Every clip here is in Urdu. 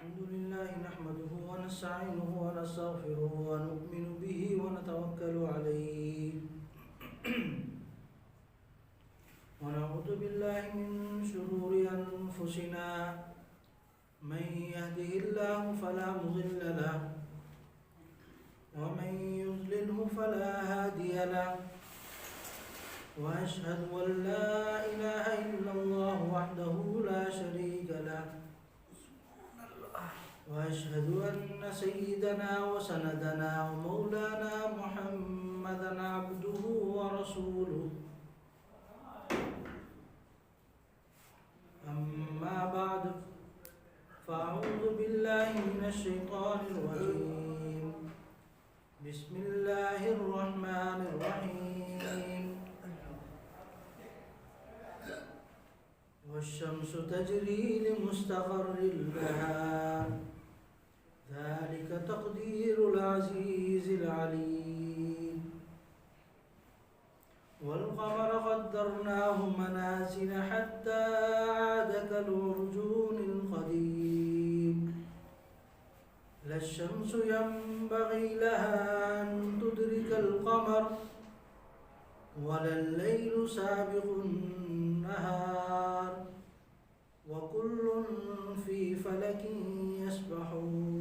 الحمد لله نحمده ونستعينه ونستغفره ونؤمن به ونتوكل عليه ونعوذ بالله من شرور أنفسنا من يهده الله فلا مضل له ومن يضلله فلا هادي له وأشهد أن لا إله إلا الله وحده لا شريك له وأشهد أن سيدنا وسندنا ومولانا محمدا عبده ورسوله أما بعد فأعوذ بالله من الشيطان الرجيم بسم الله الرحمن الرحيم والشمس تجري لمستقر لها ذلك تقدير العزيز العليم والقمر قدرناه منازل حتى عاد كالعرجون القديم لا الشمس ينبغي لها أن تدرك القمر ولا الليل سابق النهار وكل في فلك يسبحون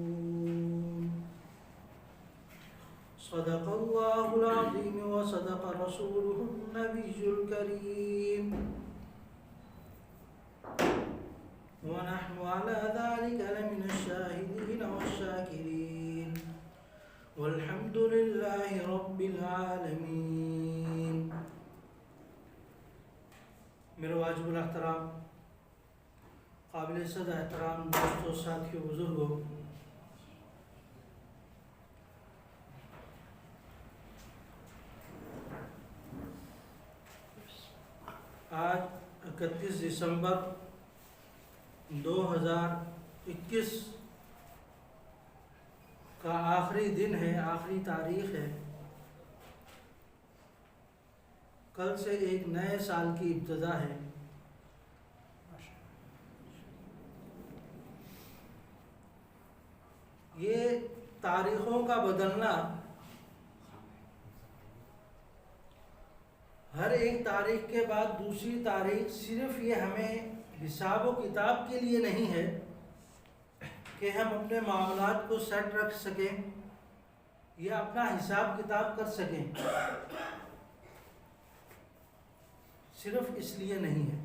صدق الله العظيم وصدق رسوله النبي الكريم ونحن على ذلك لمن الشاهدين والشاكرين والحمد لله رب العالمين. میرے واجب الاحترام قابل صد احترام دوستوں ساتھیوں بزرگوں، آج 31 دسمبر 2021 کا آخری دن ہے، آخری تاریخ ہے. کل سے ایک نئے سال کی ابتدا ہے. یہ تاریخوں کا بدلنا، ہر ایک تاریخ کے بعد دوسری تاریخ صرف یہ ہمیں حساب و کتاب کے لیے نہیں ہے کہ ہم اپنے معاملات کو سیٹ رکھ سکیں یا اپنا حساب کتاب کر سکیں، صرف اس لیے نہیں ہے،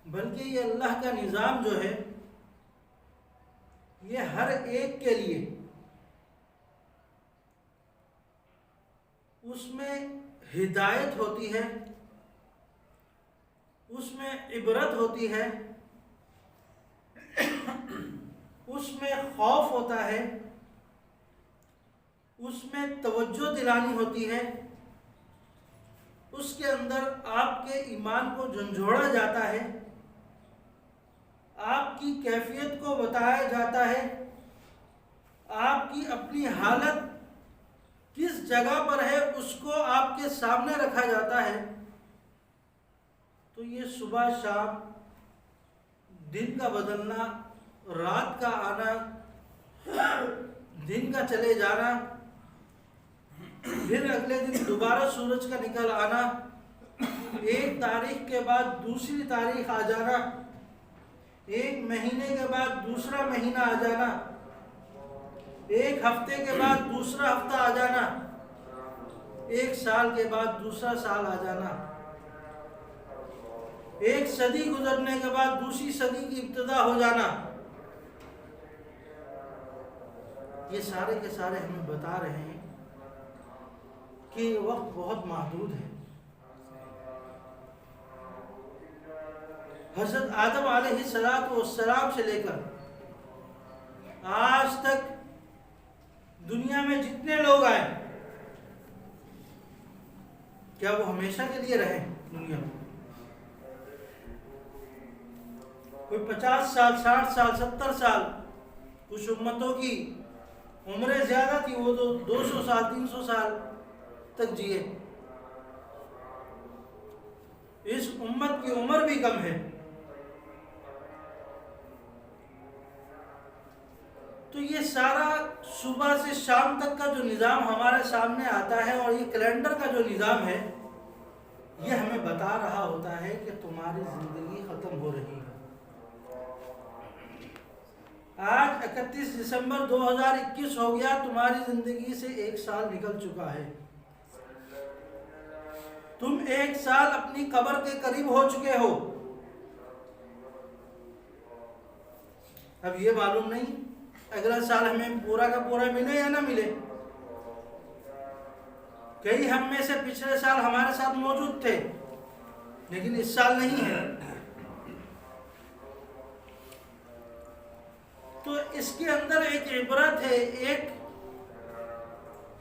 بلکہ یہ اللہ کا نظام جو ہے یہ ہر ایک کے لیے، اس میں ہدایت ہوتی ہے، اس میں عبرت ہوتی ہے، اس میں خوف ہوتا ہے، اس میں توجہ دلانی ہوتی ہے، اس کے اندر آپ کے ایمان کو جھنجھوڑا جاتا ہے، آپ کی کیفیت کو بتایا جاتا ہے، آپ کی اپنی حالت کس جگہ پر ہے اس کو آپ کے سامنے رکھا جاتا ہے. تو یہ صبح شام، دن کا بدلنا، رات کا آنا، دن کا چلے جانا، پھر اگلے دن دوبارہ سورج کا نکل آنا، ایک تاریخ کے بعد دوسری تاریخ آ جانا، ایک مہینے کے بعد دوسرا مہینہ آ جانا، ایک ہفتے کے بعد دوسرا ہفتہ آ جانا، ایک سال کے بعد دوسرا سال آ جانا، ایک صدی گزرنے کے بعد دوسری صدی کی ابتدا ہو جانا. یہ سارے کے سارے ہمیں بتا رہے ہیں کہ یہ وقت بہت محدود ہے. حضرت آدم علیہ السلام سے لے کر آج تک دنیا میں جتنے لوگ آئے، کیا وہ ہمیشہ کے لیے رہے دنیا میں؟ کوئی 50 سال، 60 سال، 70 سال. کچھ امتوں کی عمریں زیادہ تھی، وہ تو 200 سال، 300 سال تک جیے. اس امت کی عمر بھی کم ہے. تو یہ سارا صبح سے شام تک کا جو نظام ہمارے سامنے آتا ہے اور یہ کیلنڈر کا جو نظام ہے یہ ہمیں بتا رہا ہوتا ہے کہ تمہاری زندگی ختم ہو رہی ہے۔ آج 31 دسمبر 2021 ہو گیا، تمہاری زندگی سے 1 سال نکل چکا ہے، تم 1 سال اپنی قبر کے قریب ہو چکے ہو۔ اب یہ معلوم نہیں اگلا سال ہمیں پورا کا پورا ملے یا نہ ملے۔ کئی ہم میں سے پچھلے سال ہمارے ساتھ موجود تھے لیکن اس سال نہیں ہے، تو اس کے اندر ایک عبرت ہے، ایک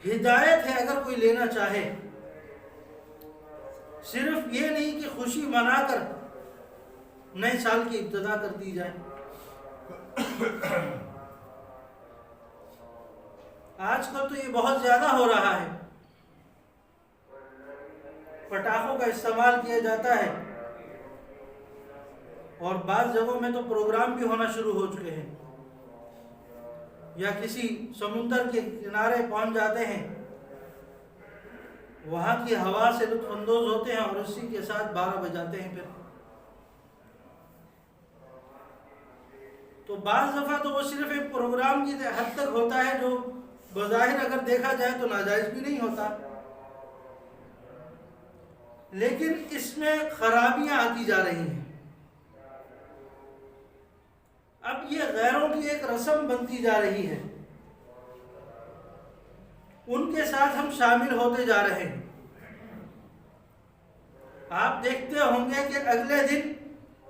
ہدایت ہے اگر کوئی لینا چاہے۔ صرف یہ نہیں کہ خوشی منا کر نئے سال کی ابتدا کر دی جائے۔ آج کل تو یہ بہت زیادہ ہو رہا ہے، پٹاخوں کا استعمال کیا جاتا ہے اور بعض جگہوں میں تو پروگرام بھی ہونا شروع ہو چکے ہیں، یا کسی سمندر کے کنارے پہنچ جاتے ہیں، وہاں کی ہوا سے لطف اندوز ہوتے ہیں اور اسی کے ساتھ 12 بجاتے ہیں۔ پھر تو بعض دفعہ تو وہ صرف ایک پروگرام کی حد تک ہوتا ہے جو بظاہر اگر دیکھا جائے تو ناجائز بھی نہیں ہوتا، لیکن اس میں خرابیاں آتی جا رہی ہیں۔ اب یہ غیروں کی ایک رسم بنتی جا رہی ہے، ان کے ساتھ ہم شامل ہوتے جا رہے ہیں۔ آپ دیکھتے ہوں گے کہ اگلے دن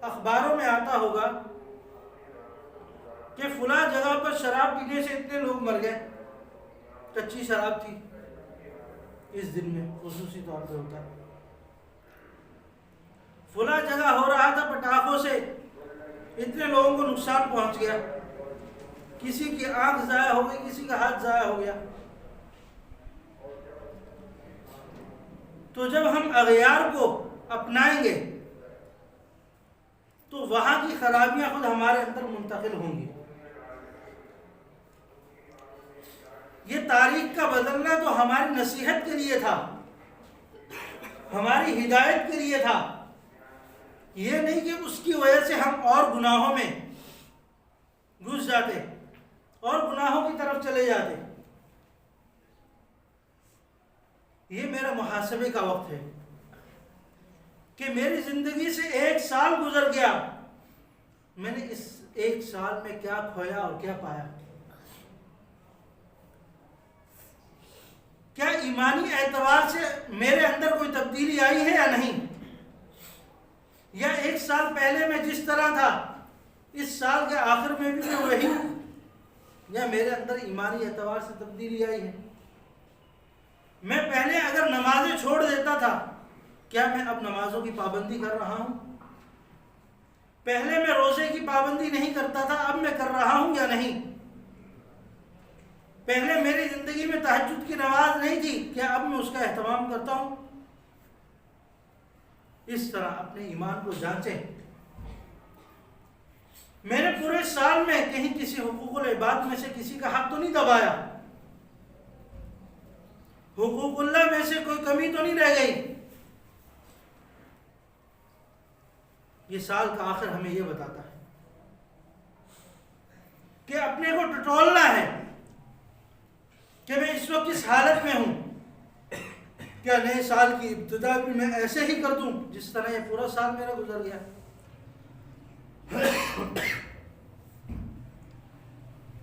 اخباروں میں آتا ہوگا کہ فلاں جگہ پر شراب پینے سے اتنے لوگ مر گئے، کچی شراب تھی۔ اس دن میں خصوصی طور پہ ہوتا ہے، فلاں جگہ ہو رہا تھا پٹاخوں سے اتنے لوگوں کو نقصان پہنچ گیا، کسی کی آنکھ ضائع ہو گئی، کسی کا ہاتھ ضائع ہو گیا۔ تو جب ہم اغیار کو اپنائیں گے تو وہاں کی خرابیاں خود ہمارے اندر منتقل ہوں گی۔ یہ تاریخ کا بدلنا تو ہماری نصیحت کے لیے تھا، ہماری ہدایت کے لیے تھا، یہ نہیں کہ اس کی وجہ سے ہم اور گناہوں میں گھس جاتے اور گناہوں کی طرف چلے جاتے۔ یہ میرا محاسبے کا وقت ہے کہ میری زندگی سے 1 سال گزر گیا، میں نے اس 1 سال میں کیا کھویا اور کیا پایا؟ کیا ایمانی اعتبار سے میرے اندر کوئی تبدیلی آئی ہے یا نہیں؟ یا 1 سال پہلے میں جس طرح تھا اس سال کے آخر میں بھی میں وہی ہوں، یا میرے اندر ایمانی اعتبار سے تبدیلی آئی ہے؟ میں پہلے اگر نمازیں چھوڑ دیتا تھا، کیا میں اب نمازوں کی پابندی کر رہا ہوں؟ پہلے میں روزے کی پابندی نہیں کرتا تھا، اب میں کر رہا ہوں یا نہیں؟ پہلے میری زندگی میں تہجد کی نماز نہیں تھی، کیا اب میں اس کا اہتمام کرتا ہوں؟ اس طرح اپنے ایمان کو جانچیں۔ میں نے پورے سال میں کہیں کسی حقوق العباد میں سے کسی کا حق تو نہیں دبایا، حقوق اللہ میں سے کوئی کمی تو نہیں رہ گئی۔ یہ سال کا آخر ہمیں یہ بتاتا ہے کہ اپنے کو ٹٹولنا ہے کہ میں اس وقت کس حالت میں ہوں۔ کیا نئے سال کی ابتدا بھی میں ایسے ہی کر دوں جس طرح یہ پورا سال میرا گزر گیا؟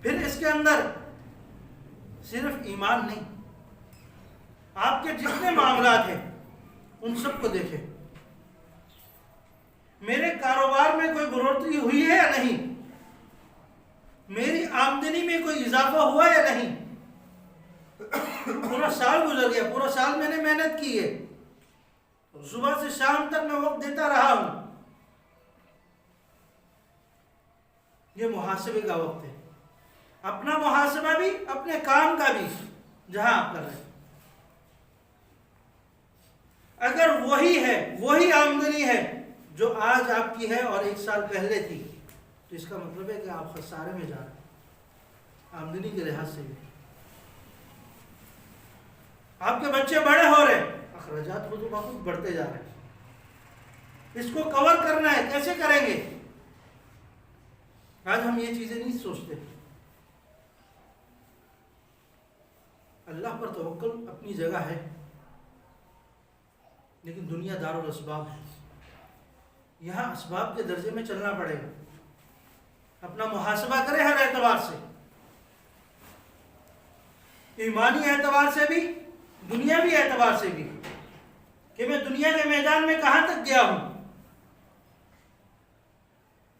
پھر اس کے اندر صرف ایمان نہیں، آپ کے جتنے معاملات ہیں ان سب کو دیکھیں۔ میرے کاروبار میں کوئی بڑھوتری ہوئی ہے یا نہیں؟ میری آمدنی میں کوئی اضافہ ہوا یا نہیں؟ پورا سال گزر گیا، پورا سال میں نے محنت کی ہے، صبح سے شام تک میں وقت دیتا رہا ہوں۔ یہ محاسبے کا وقت ہے، اپنا محاسبہ بھی، اپنے کام کا بھی، جہاں آپ کر رہے ہیں۔ اگر وہی ہے، وہی آمدنی ہے جو آج آپ کی ہے اور 1 سال پہلے تھی، تو اس کا مطلب ہے کہ آپ خسارے میں جا رہے ہیں۔ آمدنی کے لحاظ سے بھی. آپ کے بچے بڑے ہو رہے ہیں, اخراجات خود بخود بڑھتے جا رہے ہیں. اس کو کور کرنا ہے, کیسے کریں گے؟ آج ہم یہ چیزیں نہیں سوچتے. اللہ پر توکل اپنی جگہ ہے, لیکن دنیا دار الاسباب ہے. یہاں اسباب کے درجے میں چلنا پڑے گا. اپنا محاسبہ کرے ہر اعتبار سے, ایمانی اعتبار سے بھی, دنیاوی اعتبار سے بھی, کہ میں دنیا کے میدان میں کہاں تک گیا ہوں.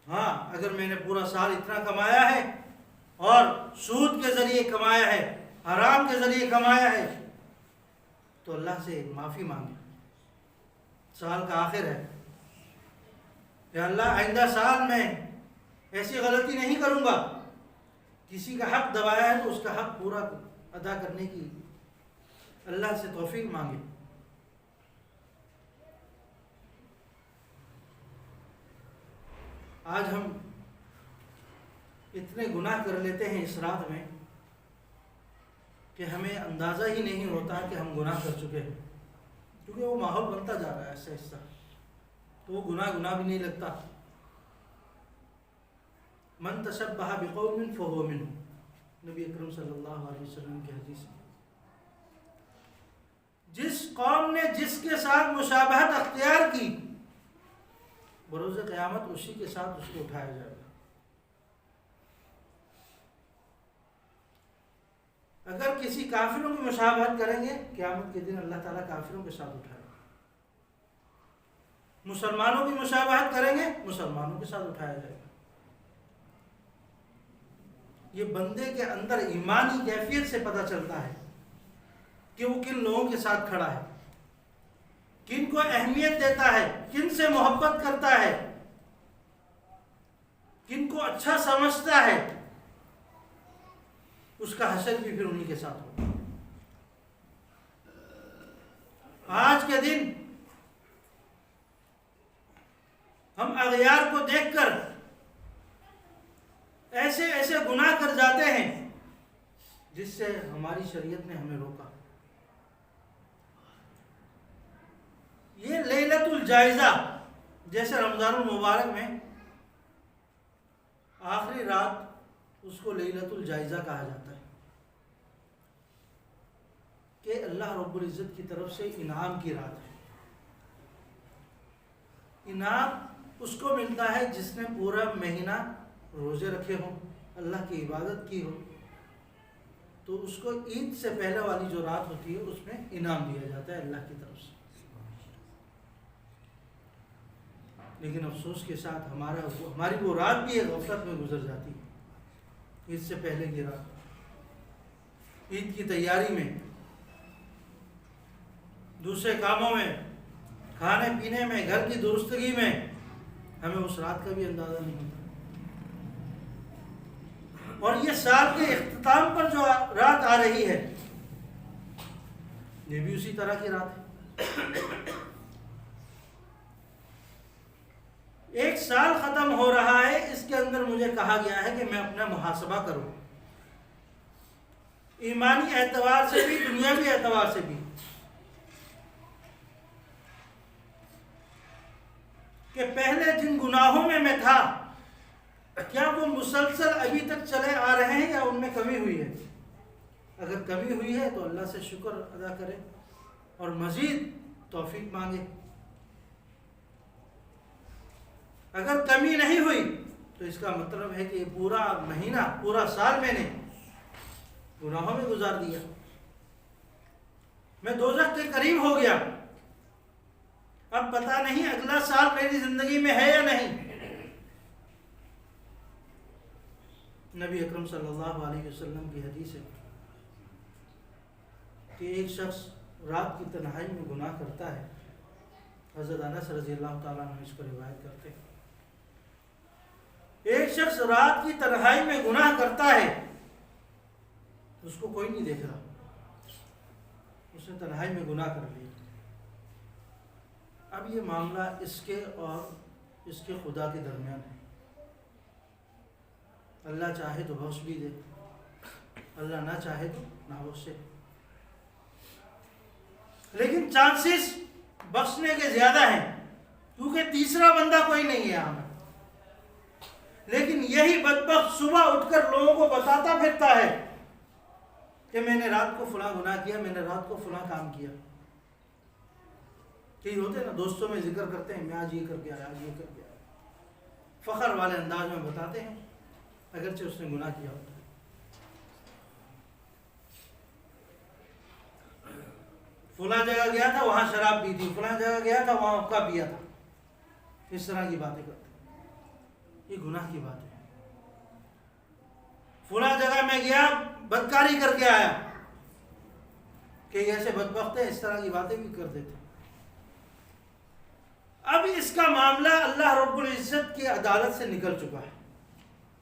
ہاں, اگر میں نے پورا سال اتنا کمایا ہے اور سود کے ذریعے کمایا ہے, حرام کے ذریعے کمایا ہے, تو اللہ سے معافی مانگے. سال کا آخر ہے, یا اللہ آئندہ سال میں ایسی غلطی نہیں کروں گا. کسی کا حق دبایا ہے تو اس کا حق پورا ادا کرنے کی اللہ سے توفیق مانگے. آج ہم اتنے گناہ کر لیتے ہیں اس رات میں کہ ہمیں اندازہ ہی نہیں ہوتا کہ ہم گناہ کر چکے ہیں, کیونکہ وہ ماحول بنتا جا رہا ہے ایسا ایسا, تو وہ گناہ بھی نہیں لگتا. من تشبہ بقوم فہو منہ, نبی اکرم صلی اللہ علیہ وسلم کی حدیث ہے. جس قوم نے جس کے ساتھ مشابہت اختیار کی, بروز قیامت اسی کے ساتھ اس کو اٹھایا جائے گا. اگر کسی کافروں کی مشابہت کریں گے, قیامت کے دن اللہ تعالیٰ کافروں کے ساتھ اٹھائے گا. مسلمانوں کی مشابہت کریں گے, مسلمانوں کے ساتھ اٹھایا جائے گا. یہ بندے کے اندر ایمانی کیفیت سے پتہ چلتا ہے کہ وہ کن لوگوں کے ساتھ کھڑا ہے, کن کو اہمیت دیتا ہے, کن سے محبت کرتا ہے, کن کو اچھا سمجھتا ہے. اس کا حشر بھی پھر انہی کے ساتھ ہوگا. آج کے دن ہم اغیار کو دیکھ کر ایسے ایسے گناہ کر جاتے ہیں جس سے ہماری شریعت نے ہمیں روکا. یہ لیلۃ الجائزہ, جیسے رمضان المبارک میں آخری رات, اس کو لیلۃ الجائزہ کہا جاتا ہے کہ اللہ رب العزت کی طرف سے انعام کی رات ہے. انعام اس کو ملتا ہے جس نے پورا مہینہ روزے رکھے ہوں, اللہ کی عبادت کی ہو, تو اس کو عید سے پہلے والی جو رات ہوتی ہے اس میں انعام دیا جاتا ہے اللہ کی طرف سے. لیکن افسوس کے ساتھ ہماری وہ رات بھی ایک غفلت میں گزر جاتی ہے. عید سے پہلے کی رات, عید کی تیاری میں, دوسرے کاموں میں, کھانے پینے میں, گھر کی درستگی میں, ہمیں اس رات کا بھی اندازہ نہیں ہوتا. اور یہ سال کے اختتام پر جو رات آ رہی ہے, یہ بھی اسی طرح کی رات ہے. ایک سال ختم ہو رہا ہے, اس کے اندر مجھے کہا گیا ہے کہ میں اپنا محاسبہ کروں, ایمانی اعتبار سے بھی, دنیاوی اعتبار سے بھی, کہ پہلے جن گناہوں میں تھا کیا وہ مسلسل ابھی تک چلے آ رہے ہیں یا ان میں کمی ہوئی ہے. اگر کمی ہوئی ہے تو اللہ سے شکر ادا کرے اور مزید توفیق مانگے. اگر کمی نہیں ہوئی تو اس کا مطلب ہے کہ یہ پورا مہینہ, پورا سال میں نے گناہوں میں گزار دیا, میں دوزخ کے قریب ہو گیا. اب پتہ نہیں اگلا سال میری زندگی میں ہے یا نہیں. نبی اکرم صلی اللہ علیہ وسلم کی حدیث ہے کہ ایک شخص رات کی تنہائی میں گناہ کرتا ہے. حضرت انس رضی اللہ تعالیٰ عنہ اس کو روایت کرتے ہیں. ایک شخص رات کی تنہائی میں گناہ کرتا ہے, اس کو کوئی نہیں دیکھ رہا, اس نے تنہائی میں گناہ کر لیا. اب یہ معاملہ اس کے اور اس کے خدا کے درمیان ہے. اللہ چاہے تو بخش بھی دے, اللہ نہ چاہے تو نہ ہو اس سے. لیکن چانسز بخشنے کے زیادہ ہیں کیونکہ تیسرا بندہ کوئی نہیں ہے یہاں پر. لیکن یہی بدبخت صبح اٹھ کر لوگوں کو بتاتا پھرتا ہے کہ میں نے رات کو فلاں گناہ کیا, میں نے رات کو فلاں کام کیا. کئی ہوتے ہیں نا دوستوں میں ذکر کرتے ہیں میں آج یہ کر کے آیا, آج یہ کر کے آیا, فخر والے انداز میں بتاتے ہیں اگرچہ اس نے گناہ کیا ہوتا ہے. فلاں جگہ گیا تھا وہاں شراب پی تھی, فلاں جگہ گیا تھا وہاں حقہ پیا تھا. اس طرح کی باتیں کرتے ہیں, یہ گناہ کی بات ہے. فلاں جگہ میں گیا بدکاری کر کے آیا, کہ ایسے بدبخت ہیں اس طرح کی باتیں بھی کر دیتے. اب اس کا معاملہ اللہ رب العزت کی عدالت سے نکل چکا ہے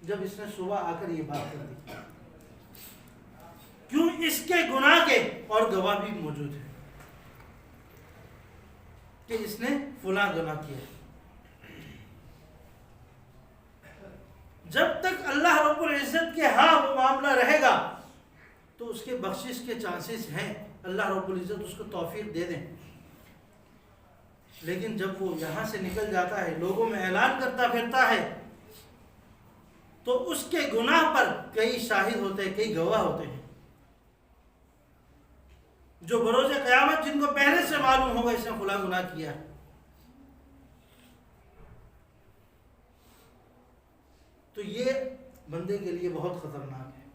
جب اس نے صبح آ کر یہ بات کر دی. کیوں؟ اس کے گناہ کے اور گواہ بھی موجود ہیں کہ اس نے فلاں گناہ کیا. جب تک اللہ رب العزت کے ہاں وہ معاملہ رہے گا تو اس کے بخشش کے چانسز ہیں, اللہ رب العزت اس کو توفیق دے دیں. لیکن جب وہ یہاں سے نکل جاتا ہے, لوگوں میں اعلان کرتا پھرتا ہے, تو اس کے گناہ پر کئی شاہد ہوتے ہیں, کئی گواہ ہوتے ہیں جو بروز قیامت جن کو پہلے سے معلوم ہوگا اس نے فلاں گناہ کیا. تو یہ بندے کے لیے بہت خطرناک ہے.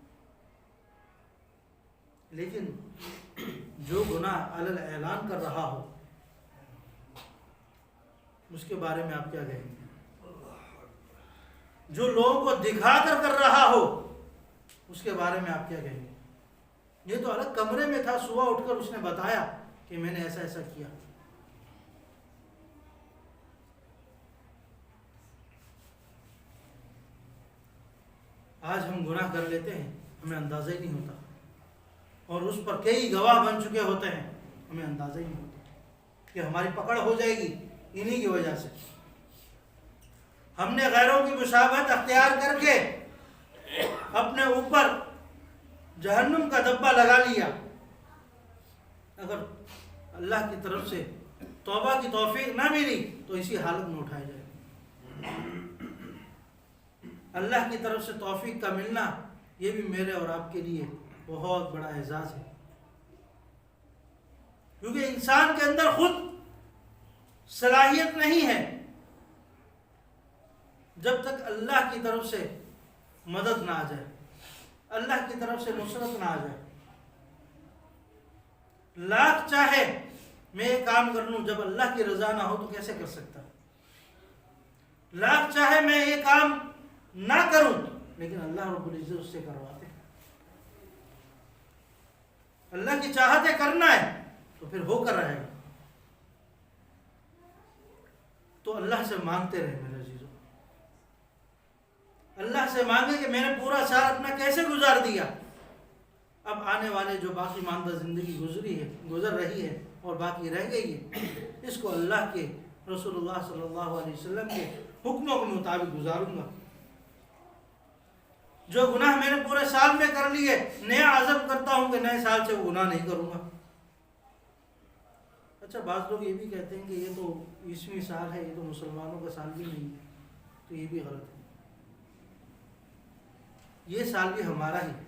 لیکن جو گناہ علی اعلان کر رہا ہو اس کے بارے میں آپ کیا کہیں گے؟ جو لوگوں کو دکھا کر رہا ہو اس کے بارے میں آپ کیا کہیں گے؟ یہ تو الگ کمرے میں تھا, صبح اٹھ کر اس نے بتایا کہ میں نے ایسا ایسا کیا. آج ہم گناہ کر لیتے ہیں ہمیں اندازہ ہی نہیں ہوتا, اور اس پر کئی گواہ بن چکے ہوتے ہیں ہمیں اندازہ ہی نہیں ہوتا کہ ہماری پکڑ ہو جائے گی انہی کی وجہ سے. ہم نے غیروں کی مشابہت اختیار کر کے اپنے اوپر جہنم کا دبا لگا لیا. اگر اللہ کی طرف سے توبہ کی توفیق نہ ملی تو اسی حالت میں اٹھایا جائے. اللہ کی طرف سے توفیق کا ملنا یہ بھی میرے اور آپ کے لیے بہت بڑا اعزاز ہے, کیونکہ انسان کے اندر خود صلاحیت نہیں ہے جب تک اللہ کی طرف سے مدد نہ آ جائے, اللہ کی طرف سے نصرت نہ آ جائے. لاکھ چاہے میں یہ کام کر لوں, جب اللہ کی رضا نہ ہو تو کیسے کر سکتا. لاکھ چاہے میں یہ کام نہ کروں لیکن اللہ رب العزت اس سے کرواتے. اللہ کی چاہت ہے کرنا ہے تو پھر ہو کر رہے گا. تو اللہ سے مانگتے رہے میرے عزیزوں, اللہ سے مانگے کہ میں نے پورا سال اپنا کیسے گزار دیا. اب آنے والے جو باقی ماندہ زندگی گزر رہی ہے اور باقی رہ گئی ہے, اس کو اللہ کے رسول اللہ صلی اللہ علیہ وسلم کے حکموں کے مطابق گزاروں گا. جو گناہ میں نے پورے سال میں کر لیے, نیا عزم کرتا ہوں کہ نئے سال سے وہ گناہ نہیں کروں گا. اچھا, بعض لوگ یہ بھی کہتے ہیں کہ یہ تو 20ویں سال ہے, یہ تو مسلمانوں کا سال بھی نہیں ہے, تو یہ بھی غلط ہے. یہ سال بھی ہمارا ہی ہے,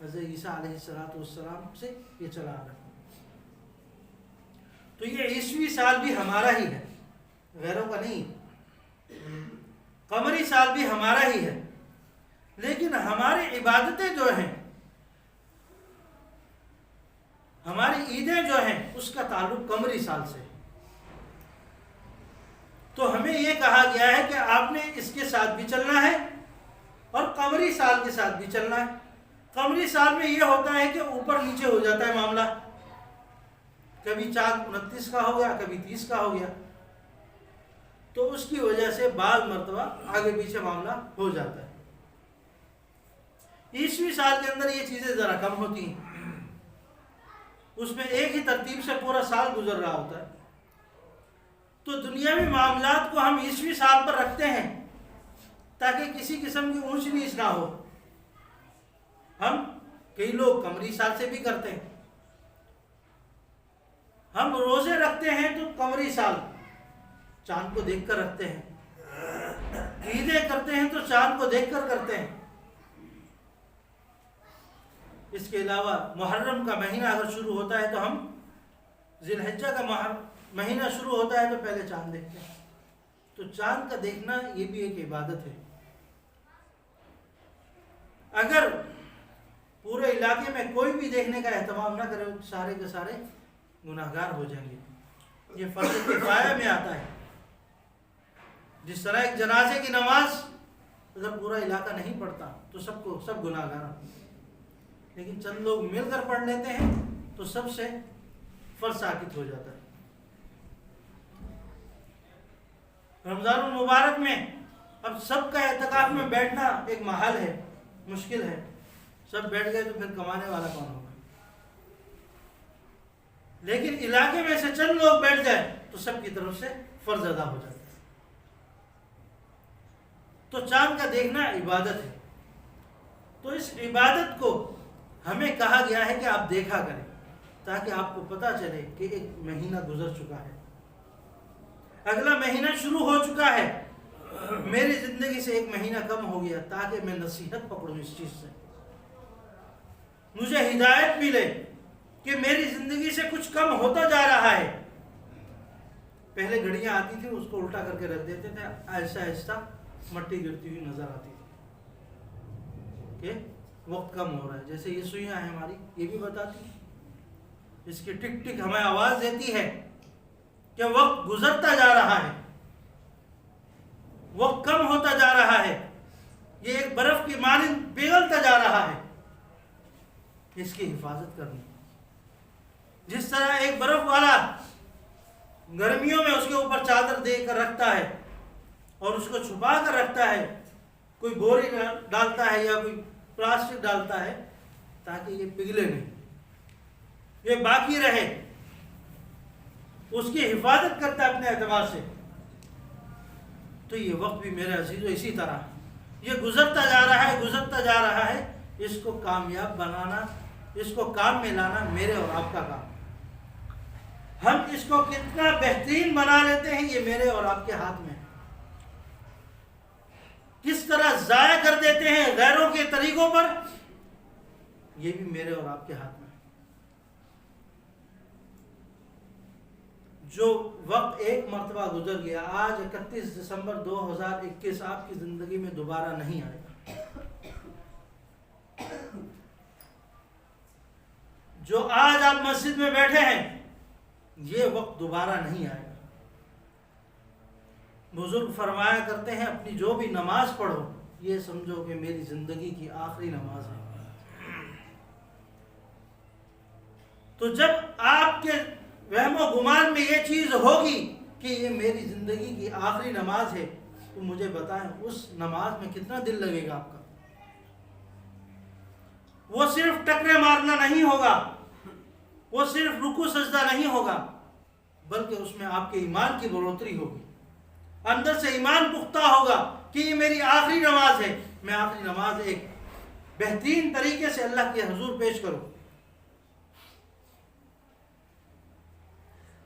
حضرت عیسیٰ علیہ السلام سے یہ چلا آ رہا ہے. تو یہ 20ویں سال بھی ہمارا ہی ہے, غیروں کا نہیں. قمری سال بھی ہمارا ہی ہے, لیکن ہماری عبادتیں جو ہیں, ہماری عیدیں جو ہیں, اس کا تعلق قمری سال سے. تو ہمیں یہ کہا گیا ہے کہ آپ نے اس کے ساتھ بھی چلنا ہے اور قمری سال کے ساتھ بھی چلنا ہے. قمری سال میں یہ ہوتا ہے کہ اوپر نیچے ہو جاتا ہے معاملہ, کبھی چاند 29 کا ہو گیا, کبھی 30 کا ہو گیا, تو اس کی وجہ سے بعض مرتبہ آگے پیچھے معاملہ ہو جاتا ہے. 20ویں سال کے اندر یہ چیزیں ذرا کم ہوتی ہیں, اس میں ایک ہی ترتیب سے پورا سال گزر رہا ہوتا ہے. تو دنیاوی معاملات کو ہم 20ویں سال پر رکھتے ہیں تاکہ کسی قسم کی اونچ نیچ نہ ہو. ہم کئی لوگ قمری سال سے بھی کرتے ہیں. ہم روزے رکھتے ہیں تو قمری سال چاند کو دیکھ کر رکھتے ہیں. عیدیں کرتے ہیں تو چاند کو دیکھ کر کرتے ہیں. اس کے علاوہ محرم کا مہینہ اگر شروع ہوتا ہے تو ہم ذی الحجہ کا مہینہ شروع ہوتا ہے تو پہلے چاند دیکھتے ہیں. تو چاند کا دیکھنا یہ بھی ایک عبادت ہے. اگر پورے علاقے میں کوئی بھی دیکھنے کا اہتمام نہ کرے تو سارے کے سارے گناہگار ہو جائیں گے. یہ فرض کفایہ میں آتا ہے. جس طرح ایک جنازے کی نماز اگر پورا علاقہ نہیں پڑھتا تو سب گناہگار ہیں، لیکن چند لوگ مل کر پڑھ لیتے ہیں تو سب سے فرض ثابت ہو جاتا ہے. رمضان المبارک میں اب سب کا اعتکاف میں بیٹھنا ایک محال ہے، مشکل ہے. سب بیٹھ گئے تو پھر کمانے والا کون ہوگا؟ لیکن علاقے میں سے چند لوگ بیٹھ جائے تو سب کی طرف سے فرض ادا ہو جاتا ہے. تو چاند کا دیکھنا عبادت ہے. تو اس عبادت کو ہمیں کہا گیا ہے کہ آپ دیکھا کریں تاکہ آپ کو پتہ چلے کہ ایک مہینہ گزر چکا ہے، اگلا مہینہ شروع ہو چکا ہے. میری زندگی سے ایک مہینہ کم ہو گیا تاکہ میں نصیحت پکڑوں اس چیز سے، مجھے ہدایت ملے کہ میری زندگی سے کچھ کم ہوتا جا رہا ہے. پہلے گھڑیاں آتی تھی اس کو الٹا کر کے رکھ دیتے تھے، آہستہ آہستہ مٹی گرتی ہوئی نظر آتی تھی کہ وقت کم ہو رہا ہے. جیسے یہ سوئیاں ہیں ہماری، یہ بھی بتاتی ہیں، اس کی ٹک ٹک ہمیں آواز دیتی ہے کہ وقت گزرتا جا رہا ہے، وقت کم ہوتا جا رہا ہے. یہ ایک برف کی مانند پگھلتا جا رہا ہے. اس کی حفاظت کرنی. جس طرح ایک برف والا گرمیوں میں اس کے اوپر چادر دے کر رکھتا ہے اور اس کو چھپا کر رکھتا ہے، کوئی بوری ڈالتا ہے یا کوئی پلاسٹک ڈالتا ہے تاکہ یہ پگھلے نہیں، یہ باقی رہے، اس کی حفاظت کرتا ہے اپنے اعتبار سے. تو یہ وقت بھی میرے عزیزو اسی طرح یہ گزرتا جا رہا ہے، گزرتا جا رہا ہے. اس کو کامیاب بنانا، اس کو کام میں لانا میرے اور آپ کا کام. ہم اس کو کتنا بہترین بنا لیتے ہیں یہ میرے اور آپ کے ہاتھ میں. کس طرح ضائع کر دیتے ہیں غیروں کے طریقوں پر، یہ بھی میرے اور آپ کے ہاتھ میں. جو وقت ایک مرتبہ گزر گیا، آج 31 دسمبر 2021 آپ کی زندگی میں دوبارہ نہیں آئے گا. جو آج آپ مسجد میں بیٹھے ہیں یہ وقت دوبارہ نہیں آئے گا. بزرگ فرمایا کرتے ہیں اپنی جو بھی نماز پڑھو یہ سمجھو کہ میری زندگی کی آخری نماز ہے. تو جب آپ کے وہم و گمان میں یہ چیز ہوگی کہ یہ میری زندگی کی آخری نماز ہے تو مجھے بتائیں اس نماز میں کتنا دل لگے گا آپ کا. وہ صرف ٹکرے مارنا نہیں ہوگا، وہ صرف رکوع سجدہ نہیں ہوگا، بلکہ اس میں آپ کے ایمان کی بڑھوتری ہوگی. اندر سے ایمان پختہ ہوگا کہ یہ میری آخری نماز ہے، میں آخری نماز ایک بہترین طریقے سے اللہ کے حضور پیش کروں.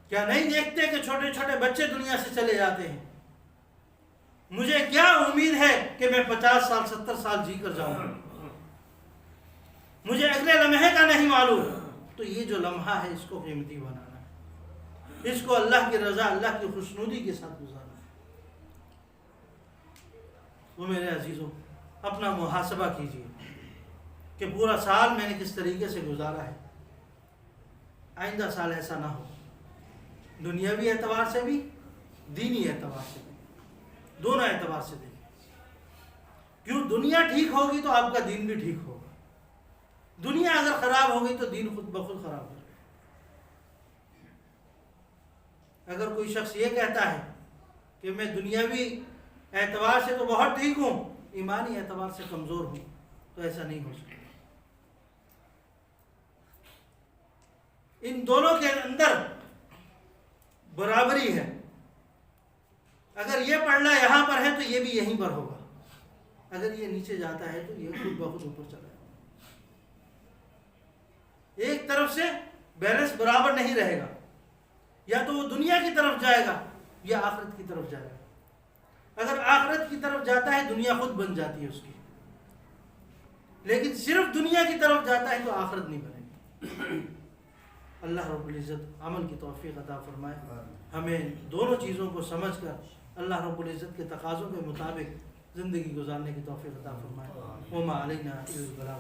کیا نہیں دیکھتے کہ چھوٹے چھوٹے بچے دنیا سے چلے جاتے ہیں؟ مجھے کیا امید ہے کہ میں 50 سال 70 سال جی کر جاؤں گا، مجھے اگلے لمحے کا نہیں معلوم. تو یہ جو لمحہ ہے اس کو قیمتی بنانا ہے، اس کو اللہ کی رضا، اللہ کی خوشنودی کے ساتھ گزارنا ہے. وہ میرے عزیزوں اپنا محاسبہ کیجیے کہ پورا سال میں نے کس طریقے سے گزارا ہے. آئندہ سال ایسا نہ ہو، دنیاوی اعتبار سے بھی، دینی اعتبار سے بھی، دونوں اعتبار سے دیکھیں. کیوں؟ دنیا ٹھیک ہوگی تو آپ کا دین بھی ٹھیک ہوگا. دنیا اگر خراب ہوگی تو دین خود بخود خراب ہو جائے. اگر کوئی شخص یہ کہتا ہے کہ میں دنیاوی اعتبار سے تو بہت ٹھیک ہوں، ایمانی اعتبار سے کمزور ہوں، تو ایسا نہیں ہو سکتا. ان دونوں کے اندر برابری ہے. اگر یہ پڑھنا یہاں پر ہے تو یہ بھی یہیں پر ہوگا، اگر یہ نیچے جاتا ہے تو یہ خود بخود اوپر چلا جائے. ایک طرف سے بیلنس برابر نہیں رہے گا، یا تو وہ دنیا کی طرف جائے گا یا آخرت کی طرف جائے گا۔ اگر آخرت کی طرف جاتا ہے دنیا خود بن جاتی ہے اس کی، لیکن صرف دنیا کی طرف جاتا ہے تو آخرت نہیں بنے گی۔ اللہ رب العزت عمل کی توفیق عطا فرمائے، ہمیں دونوں چیزوں کو سمجھ کر اللہ رب العزت کے تقاضوں کے مطابق زندگی گزارنے کی توفیق عطا فرمائے۔ وما علینا الا البلاغ۔